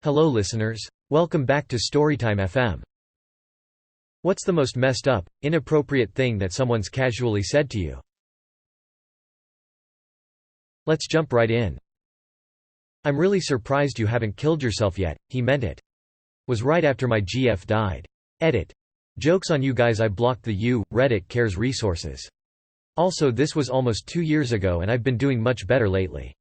Hello listeners. Welcome back to Storytime FM. What's the most messed up, inappropriate thing that someone's casually said to you? Let's jump right in. I'm really surprised you haven't killed yourself yet, he meant it. Was right after my GF died. Edit. Joke's on you guys, I blocked the Reddit cares resources. Also, this was almost 2 years ago and I've been doing much better lately.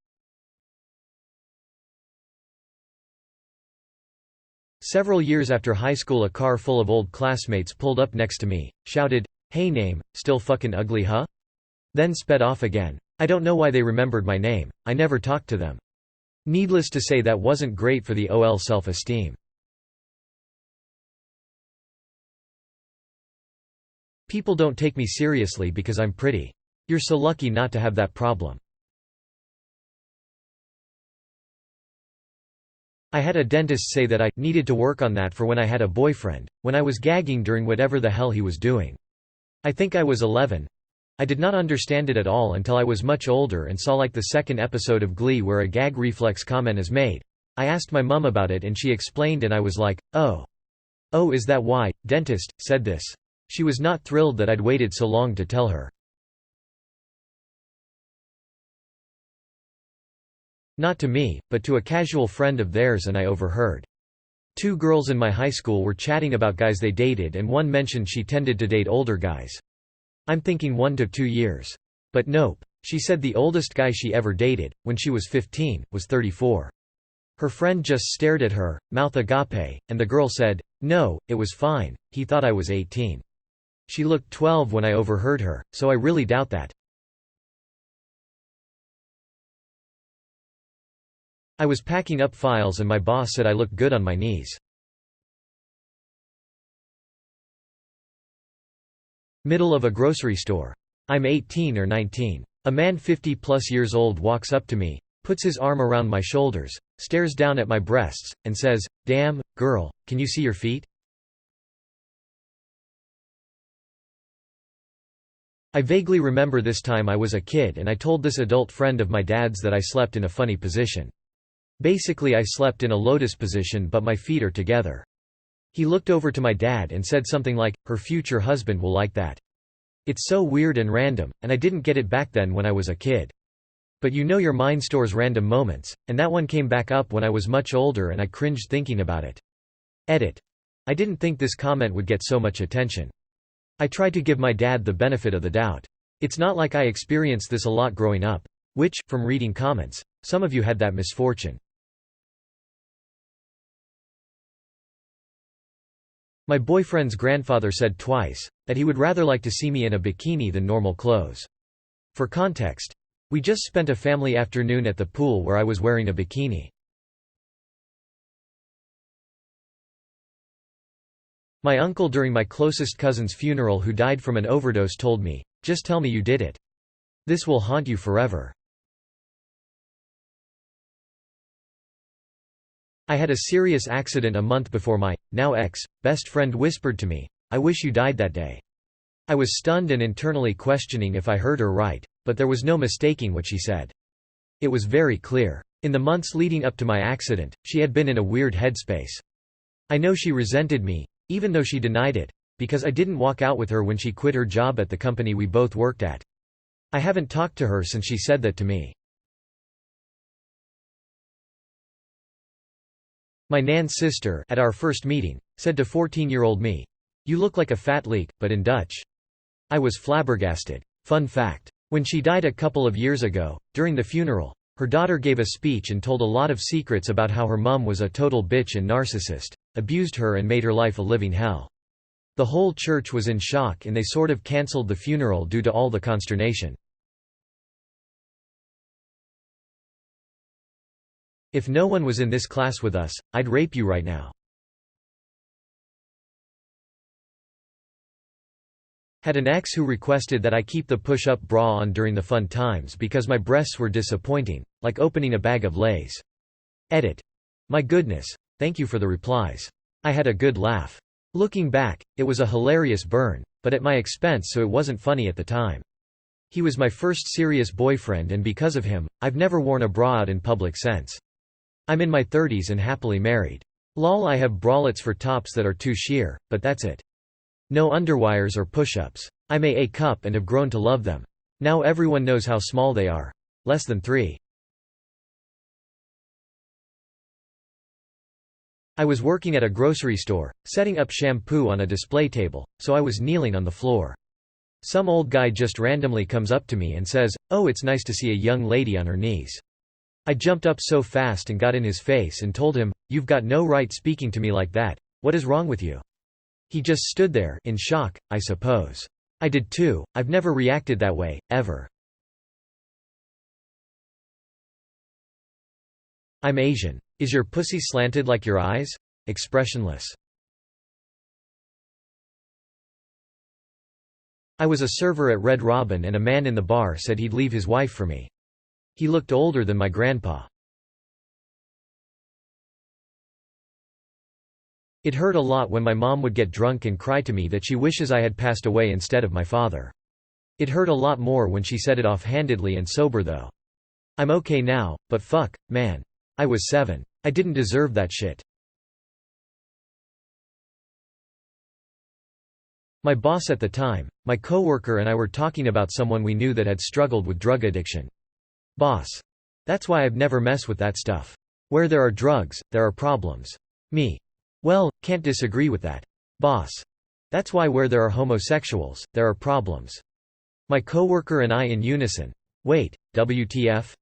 Several years after high school, a car full of old classmates pulled up next to me, shouted, "Hey name, still fucking ugly huh?" Then sped off again. I don't know why they remembered my name, I never talked to them. Needless to say, that wasn't great for the OL self-esteem. People don't take me seriously because I'm pretty. You're so lucky not to have that problem. I had a dentist say that I needed to work on that for when I had a boyfriend, when I was gagging during whatever the hell he was doing. I think I was 11. I did not understand it at all until I was much older and saw like the second episode of Glee where a gag reflex comment is made. I asked my mum about it and she explained and I was like, oh, is that why? Dentist said this. She was not thrilled that I'd waited so long to tell her. Not to me, but to a casual friend of theirs, and I overheard. 2 girls in my high school were chatting about guys they dated and one mentioned she tended to date older guys. I'm thinking 1 to 2 years. But nope. She said the oldest guy she ever dated, when she was 15, was 34. Her friend just stared at her, mouth agape, and the girl said, "No, it was fine, he thought I was 18. She looked 12 when I overheard her, so I really doubt that. I was packing up files and my boss said I looked good on my knees. Middle of a grocery store. I'm 18 or 19. A man 50+ years old walks up to me, puts his arm around my shoulders, stares down at my breasts, and says, "Damn, girl, can you see your feet?" I vaguely remember this time I was a kid and I told this adult friend of my dad's that I slept in a funny position. Basically, I slept in a lotus position but my feet are together. He looked over to my dad and said something like, "Her future husband will like that." It's so weird and random, and I didn't get it back then when I was a kid. But you know your mind stores random moments, and that one came back up when I was much older and I cringed thinking about it. Edit. I didn't think this comment would get so much attention. I tried to give my dad the benefit of the doubt. It's not like I experienced this a lot growing up. Which, from reading comments, some of you had that misfortune. My boyfriend's grandfather said twice that he would rather like to see me in a bikini than normal clothes. For context, we just spent a family afternoon at the pool where I was wearing a bikini. My uncle during my closest cousin's funeral who died from an overdose told me, "Just tell me you did it. This will haunt you forever." I had a serious accident a month before my, now ex, best friend whispered to me, "I wish you died that day." I was stunned and internally questioning if I heard her right, but there was no mistaking what she said. It was very clear. In the months leading up to my accident, she had been in a weird headspace. I know she resented me, even though she denied it, because I didn't walk out with her when she quit her job at the company we both worked at. I haven't talked to her since she said that to me. My Nan's sister, at our first meeting, said to 14-year-old me, "You look like a fat leek, but in Dutch." I was flabbergasted. Fun fact. When she died a couple of years ago, during the funeral, her daughter gave a speech and told a lot of secrets about how her mum was a total bitch and narcissist, abused her and made her life a living hell. The whole church was in shock and they sort of cancelled the funeral due to all the consternation. If no one was in this class with us, I'd rape you right now. Had an ex who requested that I keep the push-up bra on during the fun times because my breasts were disappointing, like opening a bag of Lay's. Edit. My goodness, thank you for the replies. I had a good laugh. Looking back, it was a hilarious burn, but at my expense, so it wasn't funny at the time. He was my first serious boyfriend and because of him, I've never worn a bra out in public since. I'm in my 30s and happily married. Lol, I have bralettes for tops that are too sheer, but that's it. No underwires or push-ups. I'm a cup and have grown to love them. Now everyone knows how small they are. Less than 3. I was working at a grocery store, setting up shampoo on a display table, so I was kneeling on the floor. Some old guy just randomly comes up to me and says, "Oh, it's nice to see a young lady on her knees." I jumped up so fast and got in his face and told him, "You've got no right speaking to me like that. What is wrong with you?" He just stood there, in shock, I suppose. I did too. I've never reacted that way, ever. I'm Asian. Is your pussy slanted like your eyes? Expressionless. I was a server at Red Robin and a man in the bar said he'd leave his wife for me. He looked older than my grandpa. It hurt a lot when my mom would get drunk and cry to me that she wishes I had passed away instead of my father. It hurt a lot more when she said it offhandedly and sober though. I'm okay now, but fuck, man. I was 7. I didn't deserve that shit. My boss at the time, my coworker and I were talking about someone we knew that had struggled with drug addiction. Boss. That's why I've never mess with that stuff. Where there are drugs, there are problems. Me. Well, can't disagree with that. Boss. That's why where there are homosexuals, there are problems. My coworker and I in unison. Wait, WTF?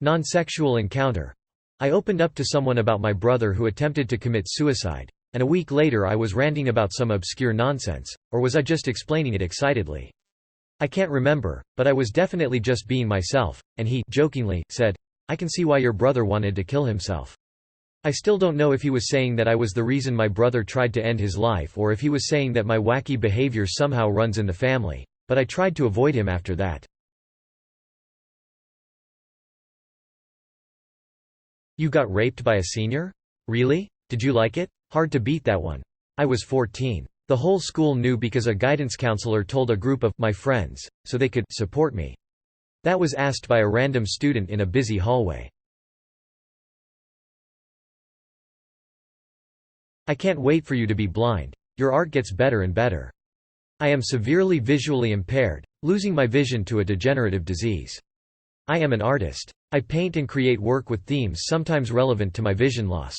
Non-sexual encounter. I opened up to someone about my brother who attempted to commit suicide, and a week later I was ranting about some obscure nonsense, or was I just explaining it excitedly? I can't remember, but I was definitely just being myself, and he, jokingly, said, "I can see why your brother wanted to kill himself." I still don't know if he was saying that I was the reason my brother tried to end his life or if he was saying that my wacky behavior somehow runs in the family, but I tried to avoid him after that. You got raped by a senior? Really? Did you like it? Hard to beat that one. I was 14. The whole school knew because a guidance counselor told a group of my friends, so they could support me. That was asked by a random student in a busy hallway. I can't wait for you to be blind. Your art gets better and better. I am severely visually impaired, losing my vision to a degenerative disease. I am an artist. I paint and create work with themes sometimes relevant to my vision loss.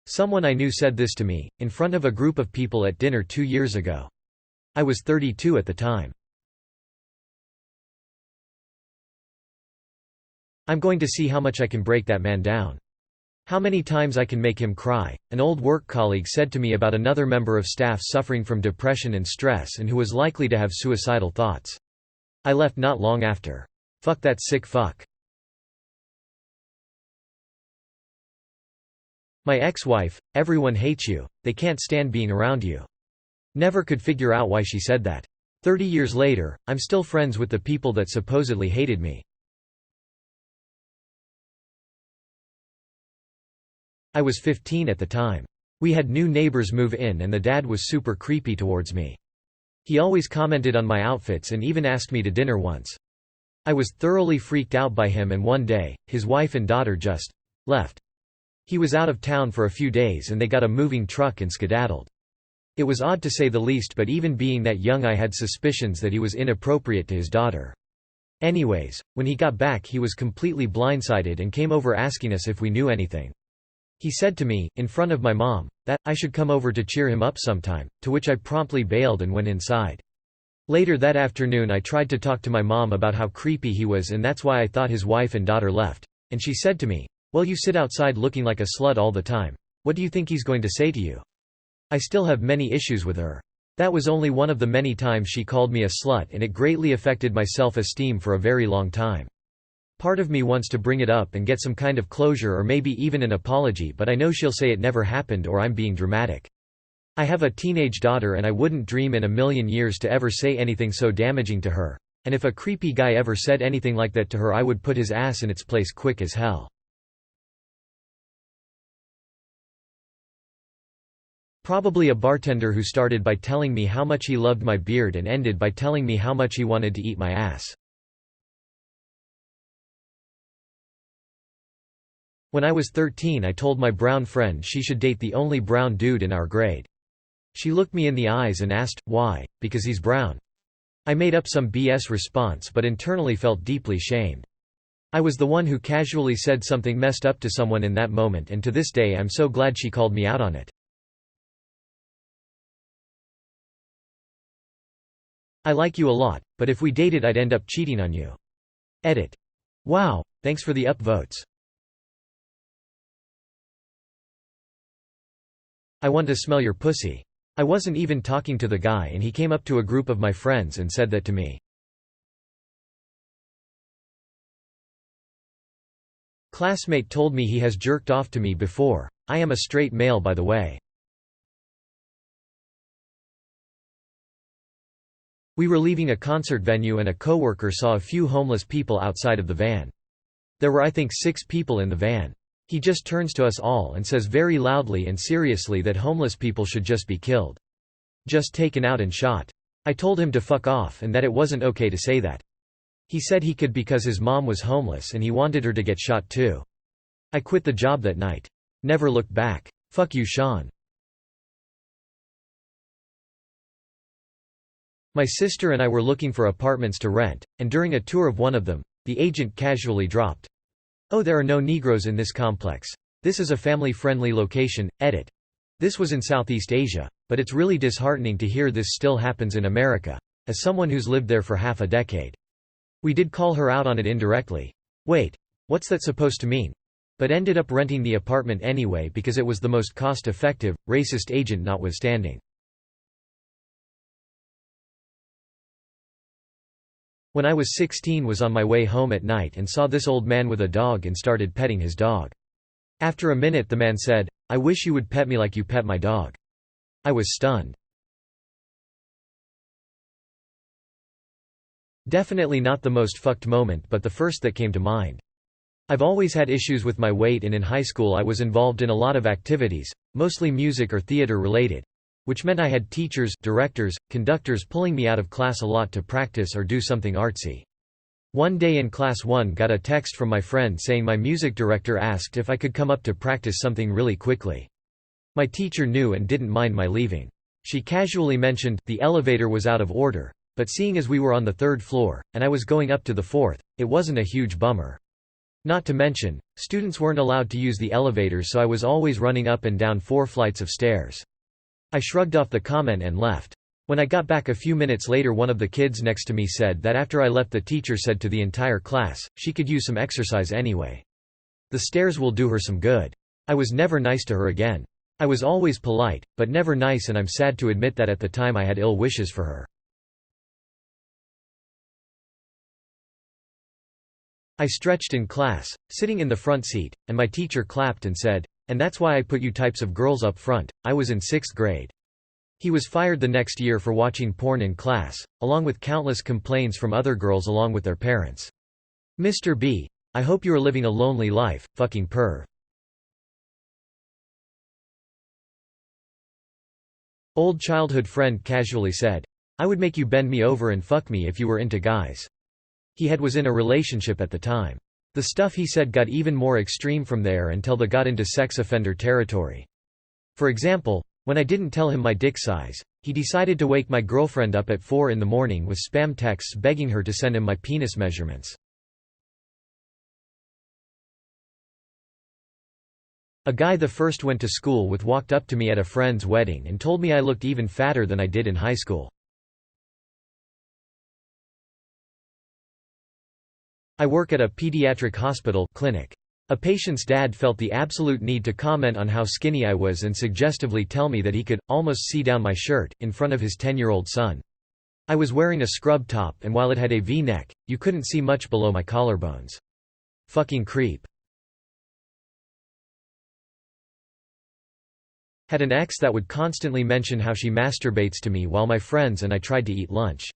Someone I knew said this to me, in front of a group of people at dinner 2 years ago. I was 32 at the time. I'm going to see how much I can break that man down. How many times I can make him cry. An old work colleague said to me about another member of staff suffering from depression and stress and who was likely to have suicidal thoughts. I left not long after. Fuck that sick fuck. My ex-wife, everyone hates you, they can't stand being around you. Never could figure out why she said that. 30 years later, I'm still friends with the people that supposedly hated me. I was 15 at the time. We had new neighbors move in and the dad was super creepy towards me. He always commented on my outfits and even asked me to dinner once. I was thoroughly freaked out by him and one day, his wife and daughter just left. He was out of town for a few days and they got a moving truck and skedaddled. It was odd to say the least, but even being that young I had suspicions that he was inappropriate to his daughter. Anyways, when he got back he was completely blindsided and came over asking us if we knew anything. He said to me, in front of my mom, that I should come over to cheer him up sometime, to which I promptly bailed and went inside. Later that afternoon I tried to talk to my mom about how creepy he was and that's why I thought his wife and daughter left, and she said to me, "Well, you sit outside looking like a slut all the time. What do you think he's going to say to you?" I still have many issues with her. That was only one of the many times she called me a slut and it greatly affected my self-esteem for a very long time. Part of me wants to bring it up and get some kind of closure or maybe even an apology, but I know she'll say it never happened or I'm being dramatic. I have a teenage daughter and I wouldn't dream in a million years to ever say anything so damaging to her, and if a creepy guy ever said anything like that to her I would put his ass in its place quick as hell. Probably a bartender who started by telling me how much he loved my beard and ended by telling me how much he wanted to eat my ass. When I was 13 I told my brown friend she should date the only brown dude in our grade. She looked me in the eyes and asked, why, because he's brown. I made up some BS response but internally felt deeply shamed. I was the one who casually said something messed up to someone in that moment, and to this day I'm so glad she called me out on it. I like you a lot, but if we dated I'd end up cheating on you. Edit. Wow, thanks for the upvotes. I want to smell your pussy. I wasn't even talking to the guy and he came up to a group of my friends and said that to me. Classmate told me he has jerked off to me before. I am a straight male, by the way. We were leaving a concert venue and a coworker saw a few homeless people outside of the van. There were I think 6 people in the van. He just turns to us all and says very loudly and seriously that homeless people should just be killed. Just taken out and shot. I told him to fuck off and that it wasn't okay to say that. He said he could because his mom was homeless and he wanted her to get shot too. I quit the job that night. Never looked back. Fuck you, Sean. My sister and I were looking for apartments to rent, and during a tour of one of them, the agent casually dropped, "Oh, there are no Negroes in this complex. This is a family-friendly location." Edit. This was in Southeast Asia, but it's really disheartening to hear this still happens in America, as someone who's lived there for half a decade. We did call her out on it indirectly. Wait, what's that supposed to mean? But ended up renting the apartment anyway because it was the most cost-effective, racist agent notwithstanding. When I was 16 was on my way home at night and saw this old man with a dog and started petting his dog. After a minute the man said, "I wish you would pet me like you pet my dog." I was stunned. Definitely not the most fucked moment, but the first that came to mind. I've always had issues with my weight, and in high school I was involved in a lot of activities, mostly music or theater related, which meant I had teachers, directors, conductors pulling me out of class a lot to practice or do something artsy. One day in class 1 got a text from my friend saying my music director asked if I could come up to practice something really quickly. My teacher knew and didn't mind my leaving. She casually mentioned the elevator was out of order, but seeing as we were on the 3rd floor, and I was going up to the 4th, it wasn't a huge bummer. Not to mention, students weren't allowed to use the elevators, so I was always running up and down 4 flights of stairs. I shrugged off the comment and left. When I got back a few minutes later, one of the kids next to me said that after I left the teacher said to the entire class, she could use some exercise anyway. The stairs will do her some good. I was never nice to her again. I was always polite, but never nice, and I'm sad to admit that at the time I had ill wishes for her. I stretched in class, sitting in the front seat, and my teacher clapped and said, "And that's why I put you types of girls up front." I was in 6th grade. He was fired the next year for watching porn in class, along with countless complaints from other girls along with their parents. Mr. B, I hope you are living a lonely life, fucking perv. Old childhood friend casually said, "I would make you bend me over and fuck me if you were into guys." He was in a relationship at the time. The stuff he said got even more extreme from there until they got into sex offender territory. For example, when I didn't tell him my dick size, he decided to wake my girlfriend up at 4 in the morning with spam texts begging her to send him my penis measurements. A guy the first went to school with walked up to me at a friend's wedding and told me I looked even fatter than I did in high school. I work at a pediatric hospital clinic. A patient's dad felt the absolute need to comment on how skinny I was and suggestively tell me that he could almost see down my shirt in front of his 10-year-old son. I was wearing a scrub top, and while it had a V-neck, you couldn't see much below my collarbones. Fucking creep. Had an ex that would constantly mention how she masturbates to me while my friends and I tried to eat lunch.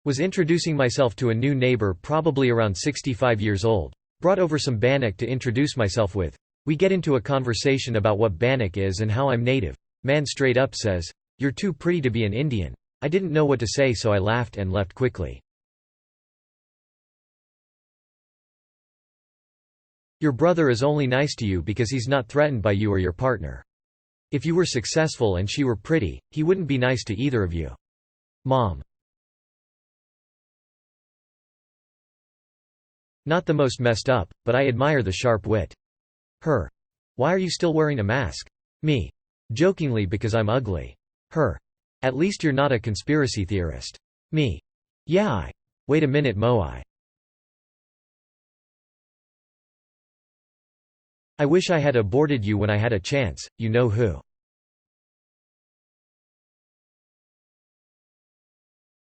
Was introducing myself to a new neighbor probably around 65 years old. Brought over some bannock to introduce myself with. We get into a conversation about what bannock is and how I'm native. Man straight up says, "You're too pretty to be an Indian." I didn't know what to say, so I laughed and left quickly. Your brother is only nice to you because he's not threatened by you or your partner. If you were successful and she were pretty, he wouldn't be nice to either of you. Mom. Not the most messed up, but I admire the sharp wit. Her. Why are you still wearing a mask? Me. Jokingly, because I'm ugly. Her. At least you're not a conspiracy theorist. Me. Yeah, wait a minute, Moai. I wish I had aborted you when I had a chance, you know who.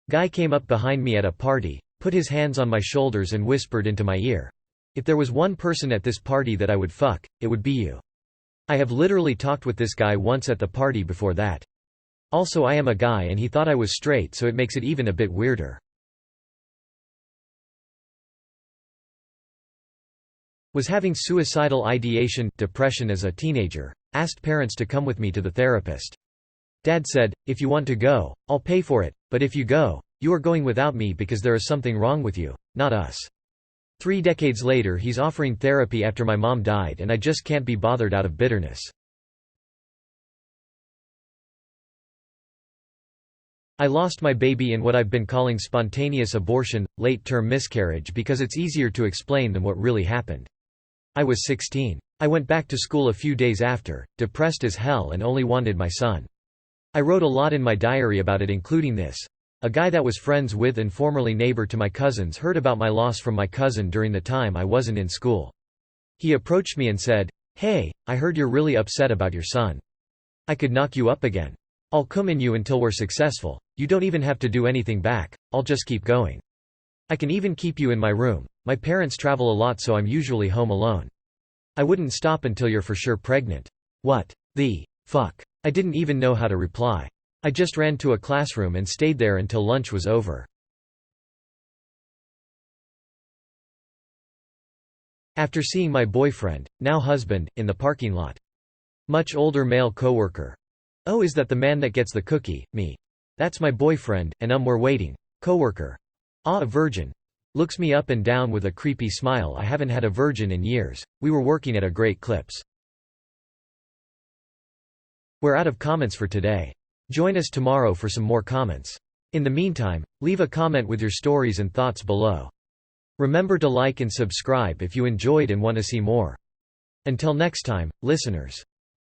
Guy came up behind me at a party, put his hands on my shoulders and whispered into my ear. If there was one person at this party that I would fuck, it would be you. I have literally talked with this guy once at the party before that. Also, I am a guy and he thought I was straight, so it makes it even a bit weirder. Was having suicidal ideation, depression as a teenager. Asked parents to come with me to the therapist. Dad said, if you want to go, I'll pay for it, but if you go, you are going without me because there is something wrong with you, not us. 3 decades later he's offering therapy after my mom died and I just can't be bothered out of bitterness. I lost my baby in what I've been calling spontaneous abortion, late-term miscarriage because it's easier to explain than what really happened. I was 16. I went back to school a few days after, depressed as hell and only wanted my son. I wrote a lot in my diary about it, including this. A guy that was friends with and formerly neighbor to my cousins heard about my loss from my cousin during the time I wasn't in school. He approached me and said, "Hey, I heard you're really upset about your son. I could knock you up again. I'll come in you until we're successful. You don't even have to do anything back, I'll just keep going. I can even keep you in my room. My parents travel a lot so I'm usually home alone. I wouldn't stop until you're for sure pregnant." What the fuck? I didn't even know how to reply. I just ran to a classroom and stayed there until lunch was over. After seeing my boyfriend, now husband, in the parking lot. Much older male coworker. "Oh, is that the man that gets the cookie?" Me. "That's my boyfriend, and we're waiting." Coworker. "Ah, a virgin." Looks me up and down with a creepy smile. I haven't had a virgin in years. We were working at a Great Clips. We're out of comments for today. Join us tomorrow for some more comments. In the meantime, leave a comment with your stories and thoughts below. Remember to like and subscribe if you enjoyed and want to see more. Until next time, listeners.